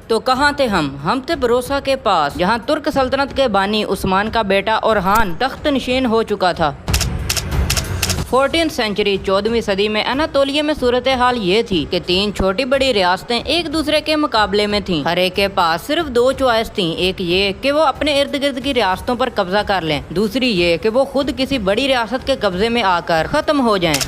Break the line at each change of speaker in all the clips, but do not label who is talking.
तो कहाँ थे हम थे भरोसा के पास, जहाँ तुर्क सल्तनत के बानी उस्मान का बेटा ओरहान तख्त नशीन हो चुका था। 14th सेंचुरी 14वीं सदी में अनातोलिया में सूरत हाल ये थी कि 3 छोटी बड़ी रियासतें एक दूसरे के मुकाबले में थीं। हर एक के पास सिर्फ 2 चॉइस थीं, एक ये कि वो अपने इर्द गिर्द की रियासतों पर कब्जा कर लें, दूसरी ये कि वो खुद किसी बड़ी रियासत के कब्जे में आकर खत्म हो जाएं।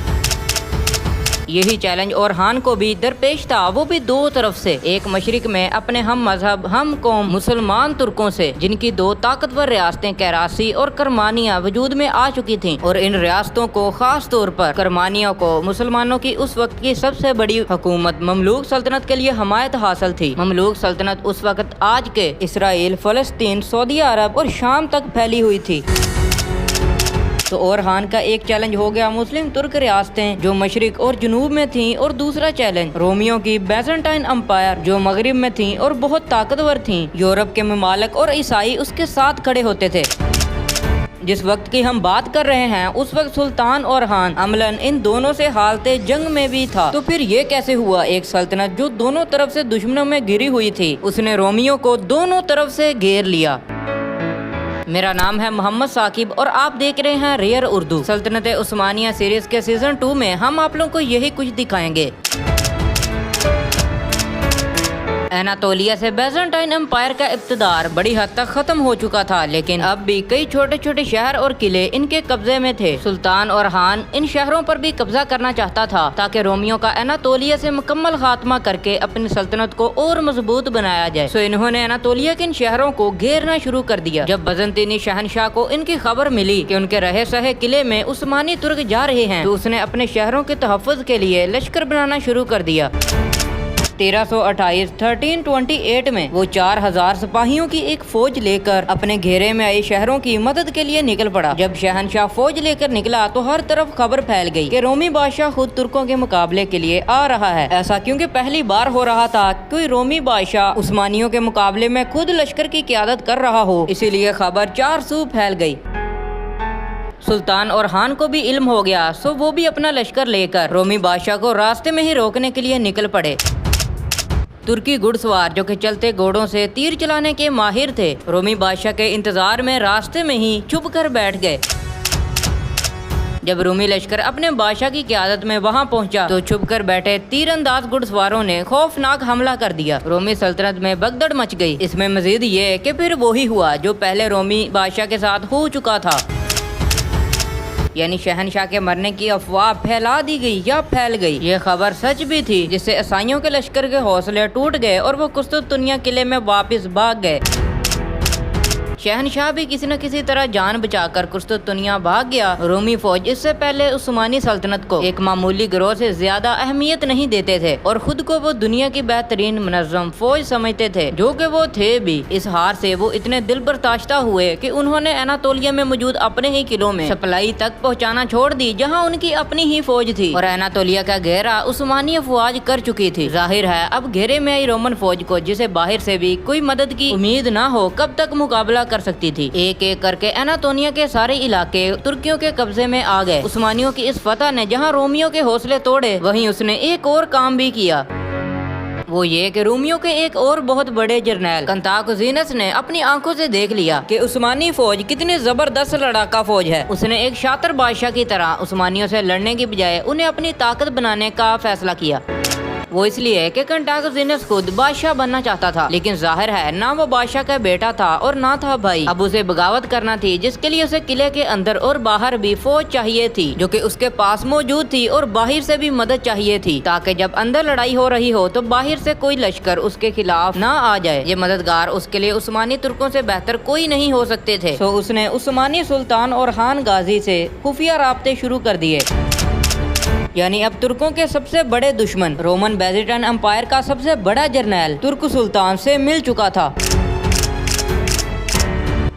यही चैलेंज ओरहान को भी दरपेश था, वो भी 2 तरफ से, एक मशरिक में अपने हम मजहब हम कौम मुसलमान तुर्कों से, जिनकी 2 ताकतवर रियासतें कराची और करमानिया वजूद में आ चुकी थीं, और इन रियासतों को खास तौर पर करमानिया को मुसलमानों की उस वक्त की सबसे बड़ी हुकूमत ममलूक सल्तनत के लिए हमायत हासिल थी। ममलूक सल्तनत उस वक्त आज के इसराइल, फलस्तीन, सऊदी अरब और शाम तक फैली हुई थी। तो ओरहान का एक चैलेंज हो गया मुस्लिम तुर्क रियासतें जो मशरिक और जुनूब में थीं, और दूसरा चैलेंज रोमियों की बैजेंटाइन अम्पायर जो मगरिब में थीं और बहुत ताकतवर थीं। यूरोप के ममालिक और ईसाई उसके साथ खड़े होते थे। जिस वक्त की हम बात कर रहे हैं उस वक्त सुल्तान ओरहान अमलन इन दोनों से हालते जंग में भी था। तो फिर ये कैसे हुआ, एक सल्तनत जो दोनों तरफ से दुश्मनों में घिरी हुई थी, उसने रोमियों को दोनों तरफ से घेर लिया। मेरा नाम है मोहम्मद साकिब और आप देख रहे हैं रेयर उर्दू। सल्तनत उस्मानिया सीरीज के सीजन 2 में हम आप लोगों को यही कुछ दिखाएंगे। एनातोलिया से बैजेंटाइन एम्पायर का इब्तिदार बड़ी हद तक खत्म हो चुका था, लेकिन अब भी कई छोटे छोटे शहर और किले इनके कब्जे में थे। सुल्तान ओरहान इन शहरों पर भी कब्जा करना चाहता था ताकि रोमियों का एनातोलिया से मुकम्मल खात्मा करके अपनी सल्तनत को और मजबूत बनाया जाए। सो इन्होंने एनातोलिया के इन शहरों को घेरना शुरू कर दिया। जब बजंतीनी शहनशाह को इनकी खबर मिली कि उनके रहे सहे किले में उस्मानी तुर्क जा रहे हैं, तो उसने अपने शहरों के तहफ़्फ़ुज़ के लिए लश्कर बनाना शुरू कर दिया। 1328 में वो 4000 सिपाहियों की एक फौज लेकर अपने घेरे में आए शहरों की मदद के लिए निकल पड़ा। जब शहनशाह फौज लेकर निकला तो हर तरफ खबर फैल गई कि रोमी बादशाह खुद तुर्कों के मुकाबले के लिए आ रहा है। ऐसा क्योंकि पहली बार हो रहा था कोई रोमी बादशाह उस्मानियों के मुकाबले में खुद लश्कर की क़यादत कर रहा हो, इसीलिए खबर 4 सू फैल गई। सुल्तान ओरहान को भी इल्म हो गया, सो वो भी अपना लश्कर लेकर रोमी बादशाह को रास्ते में ही रोकने के लिए निकल पड़े। तुर्की घुड़सवार जो कि चलते घोड़ों से तीर चलाने के माहिर थे, रोमी बादशाह के इंतजार में रास्ते में ही छुप कर बैठ गए। जब रोमी लश्कर अपने बादशाह की क़यादत में वहां पहुंचा तो छुप कर बैठे तीरंदाज घुड़सवारों ने खौफनाक हमला कर दिया। रोमी सल्तनत में भगदड़ मच गई। इसमें मजीद ये कि फिर वही हुआ जो पहले रोमी बादशाह के साथ हो चुका था, यानी शहनशाह के मरने की अफवाह फैला दी गई या फैल गई। ये खबर सच भी थी, जिससे ईसाइयों के लश्कर के हौसले टूट गए और वो कुस्तुनतुनिया किले में वापस भाग गए। शहनशाह भी किसी न किसी तरह जान बचाकर कुस्तुनतुनिया भाग गया। रोमी फौज इससे पहले उस्मानी सल्तनत को एक मामूली गिरोह से ज्यादा अहमियत नहीं देते थे और खुद को वो दुनिया की बेहतरीन मुनज़्ज़म फौज समझते थे, जो कि वो थे भी। इस हार से वो इतने दिल बर्दाश्ता हुए कि उन्होंने एनातोलिया में मौजूद अपने ही किलों में सप्लाई तक पहुँचाना छोड़ दी, जहाँ उनकी अपनी ही फौज थी, और एनातोलिया का घेरा उस्मानी अफवाज कर चुकी थी। जाहिर है अब घेरे में आई रोमन फौज को, जिसे बाहर से भी कोई मदद की उम्मीद न हो, कब तक मुकाबला कर सकती थी। एक एक करके एनातोलिया के सारे इलाके तुर्कियों के कब्जे में आ गए। उस्मानियों की इस फतह ने जहां रोमियों के हौसले तोड़े, वहीं उसने एक और काम भी किया। वो ये कि रोमियों के एक और बहुत बड़े जर्नैल कंताकुज़ीनस ने अपनी आंखों से देख लिया कि उस्मानी फौज कितनी जबरदस्त लड़ाका फौज है। उसने एक शातिर बादशाह की तरह उस्मानियों से लड़ने की बजाय उन्हें अपनी ताकत बनाने का फैसला किया। वो इसलिए कि कंताकुज़ीनस खुद बादशाह बनना चाहता था, लेकिन जाहिर है ना वो बादशाह का बेटा था और ना था भाई। अब उसे बगावत करना थी, जिसके लिए उसे किले के अंदर और बाहर भी फौज चाहिए थी, जो कि उसके पास मौजूद थी, और बाहर से भी मदद चाहिए थी, ताकि जब अंदर लड़ाई हो रही हो तो बाहर से कोई लश्कर उसके खिलाफ ना आ जाए। ये मददगार उसके लिए उस्मानी तुर्कों से बेहतर कोई नहीं हो सकते थे। तो उसने उस्मानी सुल्तान ओरहान गाजी से खुफिया राब्ते शुरू कर दिए। यानी अब तुर्कों के सबसे बड़े दुश्मन रोमन बैजेंटाइन एम्पायर का सबसे बड़ा जर्नैल तुर्क सुल्तान से मिल चुका था।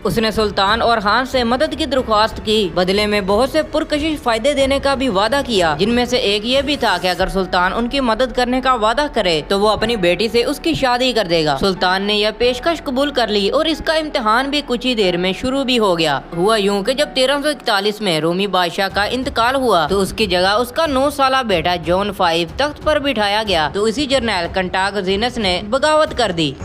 उसने सुल्तान ओरहान से मदद की दरख्वास्त की, बदले में बहुत से पुरकशिश फायदे देने का भी वादा किया, जिनमें से एक ये भी था कि अगर सुल्तान उनकी मदद करने का वादा करे तो वो अपनी बेटी से उसकी शादी कर देगा। सुल्तान ने यह पेशकश कबूल कर ली और इसका इम्तिहान भी कुछ ही देर में शुरू भी हो गया। हुआ यूं कि जब 1341 में रोमी बादशाह का इंतकाल हुआ तो उसकी जगह उसका 9 साला बेटा जॉन 5 तख्त पर बिठाया गया, तो इसी जर्नैल कंताकुज़ीनस ने बगावत कर दी।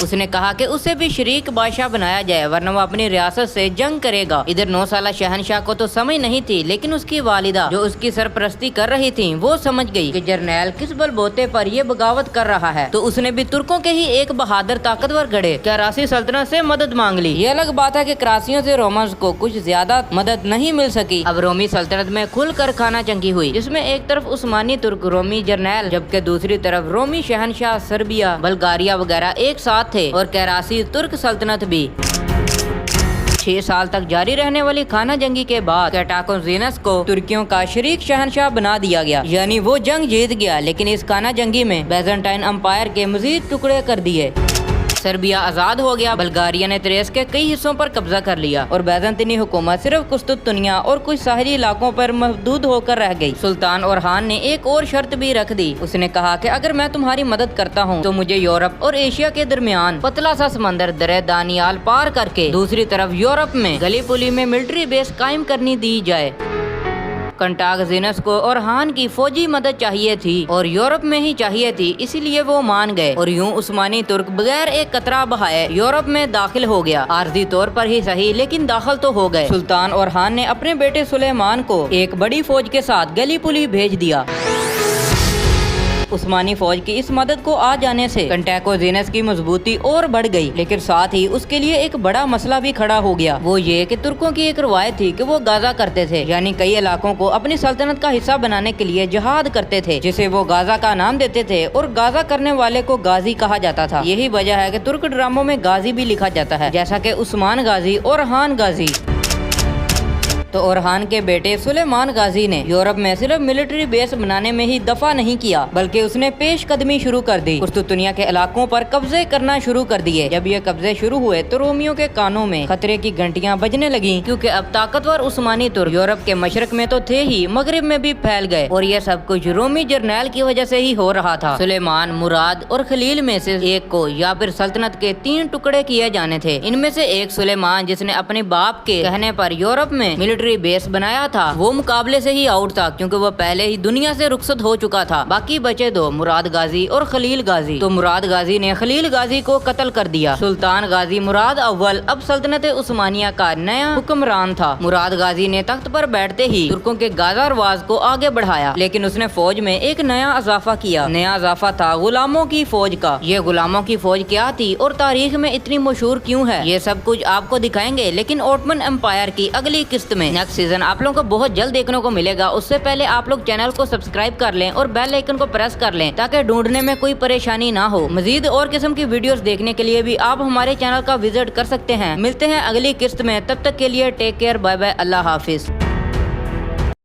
उसने कहा कि उसे भी शरीक बादशाह बनाया जाए वरना वो अपनी रियासत से जंग करेगा। इधर 9 साला शहनशाह को तो समझ नहीं थी, लेकिन उसकी वालिदा जो उसकी सरपरस्ती कर रही थी वो समझ गई कि जर्नैल किस बलबोते पर ये बगावत कर रहा है, तो उसने भी तुर्कों के ही एक बहादुर ताकतवर गढ़े कराची सल्तनत से मदद मांग ली। ये अलग बात है कि कराचियों से रोमन्स को कुछ ज्यादा मदद नहीं मिल सकी। अब रोमी सल्तनत में खुलकर खाना जंगी हुई, जिसमें एक तरफ उस्मानी तुर्क रोमी जर्नैल जबकि दूसरी तरफ रोमी शहनशाह सर्बिया बल्गारिया वगैरह एक साथ थे और कराची तुर्क सल्तनत भी। 6 साल तक जारी रहने वाली खाना जंगी के बाद कैटाकोजीनस को तुर्कियों का शरीक शहनशाह बना दिया गया, यानी वो जंग जीत गया। लेकिन इस खाना जंगी में बैजेंटाइन अम्पायर के मजीद टुकड़े कर दिए। सर्बिया आजाद हो गया, बल्गारिया ने थ्रेस के कई हिस्सों पर कब्जा कर लिया और बैजेंटीनी हुकूमत सिर्फ कुस्तुतुनिया और कुछ साहिली इलाकों पर महदूद होकर रह गई। सुल्तान ओरहान ने एक और शर्त भी रख दी। उसने कहा कि अगर मैं तुम्हारी मदद करता हूँ तो मुझे यूरोप और एशिया के दरमियान पतला सा समंदर दरे दानियाल पार करके दूसरी तरफ यूरोप में गलीपुली में मिलिट्री बेस कायम करनी दी जाए। कंटागजीनस को ओरहान की फौजी मदद चाहिए थी और यूरोप में ही चाहिए थी, इसीलिए वो मान गए और यूं उस्मानी तुर्क बगैर एक कतरा बहाए यूरोप में दाखिल हो गया। आर्जी तौर पर ही सही, लेकिन दाखिल तो हो गए। सुल्तान ओरहान ने अपने बेटे सुलेमान को एक बड़ी फौज के साथ गलीपुली भेज दिया। उस्मानी फौज की इस मदद को आ जाने से कंटाकोजीनस की मजबूती और बढ़ गई, लेकिन साथ ही उसके लिए एक बड़ा मसला भी खड़ा हो गया। वो ये कि तुर्कों की एक रवायत थी कि वो गाजा करते थे, यानी कई इलाकों को अपनी सल्तनत का हिस्सा बनाने के लिए जिहाद करते थे, जिसे वो गाजा का नाम देते थे और गाजा करने वाले को गाजी कहा जाता था। यही वजह है कि तुर्क ड्रामों में गाजी भी लिखा जाता है, जैसा कि उस्मान गाजी और ओरहान गाजी। तो ओरहान के बेटे सुलेमान गाजी ने यूरोप में सिर्फ मिलिट्री बेस बनाने में ही दफा नहीं किया, बल्कि उसने पेश कदमी शुरू कर दी। कुस्तुतुनिया के इलाकों पर कब्जे करना शुरू कर दिए। जब ये कब्जे शुरू हुए तो रोमियों के कानों में खतरे की घंटियां बजने लगी, क्योंकि अब ताकतवर उस्मानी तुर्क यूरोप के मशरक में तो थे ही, मगरिब में भी फैल गए और ये सब कुछ रोमी जर्नैल की वजह से ही हो रहा था। सुलेमान, मुराद और खलील में से एक को या फिर सल्तनत के 3 टुकड़े किए जाने थे। इनमें से एक सुलेमान, जिसने अपने बाप के कहने पर यूरोप में मिलिट्री बेस बनाया था, वो मुकाबले से ही आउट था, क्योंकि वो पहले ही दुनिया से रुखसत हो चुका था। बाकी बचे 2, मुराद गाजी और खलील गाजी। तो मुराद गाजी ने खलील गाजी को कत्ल कर दिया। सुल्तान गाजी मुराद अव्वल अब सल्तनत उस्मानिया का नया हुक्मरान था। मुराद गाजी ने तख्त पर बैठते ही तुर्कों के गाजा रवाज को आगे बढ़ाया, लेकिन उसने फौज में एक नया अजाफा किया। नया अजाफा था गुलामों की फौज का। ये गुलामों की फौज क्या थी और तारीख में इतनी मशहूर क्यों है, ये सब कुछ आपको दिखाएंगे, लेकिन ओटमन एम्पायर की अगली किस्त में। नेक्स्ट सीजन आप लोगों को बहुत जल्द देखने को मिलेगा। उससे पहले आप लोग चैनल को सब्सक्राइब कर लें और बेल आइकन को प्रेस कर लें, ताकि ढूंढने में कोई परेशानी ना हो। मजीद और किस्म की वीडियोस देखने के लिए भी आप हमारे चैनल का विजिट कर सकते हैं। मिलते हैं अगली किस्त में, तब तक के लिए टेक केयर, बाय बाय, अल्लाह हाफिज।